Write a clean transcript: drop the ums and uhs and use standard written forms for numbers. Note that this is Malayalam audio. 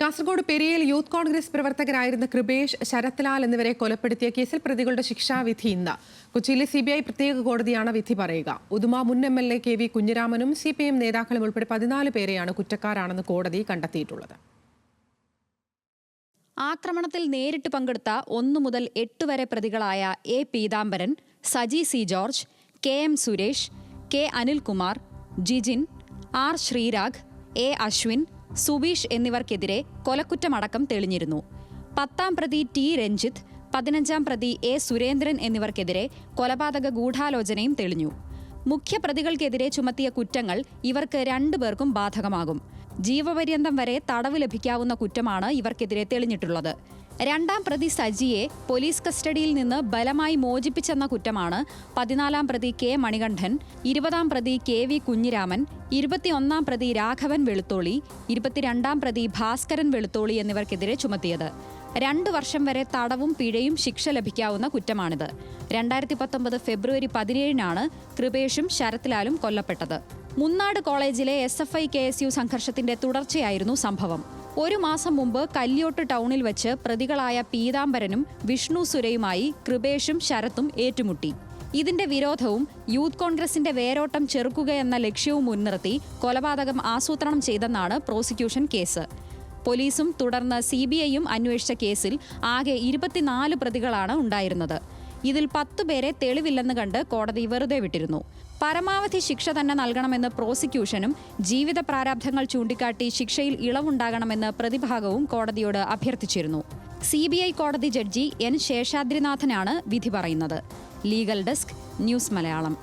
കാസർഗോഡ് പെരിയയിൽ യൂത്ത് കോൺഗ്രസ് പ്രവർത്തകരായിരുന്ന കൃപേഷ്, ശരത്ലാൽ എന്നിവരെ കൊലപ്പെടുത്തിയ കേസിൽ പ്രതികളുടെ ശിക്ഷാവിധി ഇന്ന്. കൊച്ചിയിലെ CBI പ്രത്യേക കോടതിയാണ് വിധി പറയുക. ഉദുമ മുൻ MLA KV കുഞ്ഞിരാമനും CPM നേതാക്കളും ഉൾപ്പെടെ 14 പേരെയാണ് കുറ്റക്കാരാണെന്ന് കോടതി കണ്ടെത്തിയിട്ടുള്ളത്. ആക്രമണത്തിൽ നേരിട്ട് പങ്കെടുത്ത 1 മുതൽ 8 വരെ പ്രതികളായ A. Peethambaran, Saji C. George, KM Suresh, K. Anilkumar, Jijin, R. Sreerag, A. Ashwin, Subeesh എന്നിവർക്കെതിരെ കൊലക്കുറ്റമടക്കം തെളിഞ്ഞിരുന്നു. 10-ാം പ്രതി T. രഞ്ജിത്ത്, 15-ാം പ്രതി A. സുരേന്ദ്രൻ എന്നിവർക്കെതിരെ കൊലപാതക ഗൂഢാലോചനയും തെളിഞ്ഞു. മുഖ്യപ്രതികൾക്കെതിരെ ചുമത്തിയ കുറ്റങ്ങൾ ഇവർക്ക് 2 പേർക്കും ബാധകമാകും. ജീവപര്യന്തം വരെ തടവ് ലഭിക്കാവുന്ന കുറ്റമാണ് ഇവർക്കെതിരെ തെളിഞ്ഞിട്ടുള്ളത്. 2-ാം പ്രതി സജിയെ പോലീസ് കസ്റ്റഡിയിൽ നിന്ന് ബലമായി മോചിപ്പിച്ചെന്ന കുറ്റമാണ് 14-ാം പ്രതി K. മണികണ്ഠൻ, 20-ാം പ്രതി KV കുഞ്ഞിരാമൻ, 21-ാം പ്രതി രാഘവൻ വെളുത്തോളി, 22-ാം പ്രതി ഭാസ്കരൻ വെളുത്തോളി എന്നിവർക്കെതിരെ ചുമത്തിയത്. 2 വർഷം വരെ തടവും പിഴയും ശിക്ഷ ലഭിക്കാവുന്ന കുറ്റമാണിത്. 2019 ഫെബ്രുവരി 17-നാണ് കൃപേഷും ശരത്ലാലും കൊല്ലപ്പെട്ടത്. മുന്നാട് കോളേജിലെ SFI KSU സംഘർഷത്തിന്റെ തുടർച്ചയായിരുന്നു സംഭവം. 1 മാസം മുമ്പ് കല്യോട്ട് ടൗണിൽ വെച്ച് പ്രതികളായ പീതാംബരനും വിഷ്ണു സുരയുമായി കൃപേഷും ശരത്തും ഏറ്റുമുട്ടി. ഇതിന്റെ വിരോധവും യൂത്ത് കോൺഗ്രസിന്റെ വേരോട്ടം ചെറുക്കുകയെന്ന ലക്ഷ്യവും മുൻനിർത്തി കൊലപാതകം ആസൂത്രണം ചെയ്തെന്നാണ് പ്രോസിക്യൂഷൻ കേസ്. പോലീസും തുടർന്ന് CBIയും അന്വേഷിച്ച കേസിൽ ആകെ 24 പ്രതികളാണ് ഉണ്ടായിരുന്നത്. ഇതിൽ 10 പേരെ തെളിവില്ലെന്ന് കണ്ട് കോടതി വെറുതെ വിട്ടിരുന്നു. പരമാവധി ശിക്ഷ തന്നെ നൽകണമെന്ന് പ്രോസിക്യൂഷനും ജീവിത പ്രാരാബ്ധങ്ങൾ ചൂണ്ടിക്കാട്ടി ശിക്ഷയിൽ ഇളവുണ്ടാകണമെന്ന് പ്രതിഭാഗവും കോടതിയോട് അഭ്യർത്ഥിച്ചിരുന്നു. CBI കോടതി ജഡ്ജി N. ശേഷാദ്രിനാഥനാണ് വിധി പറയുന്നത്. Legal desk, news Malayalam.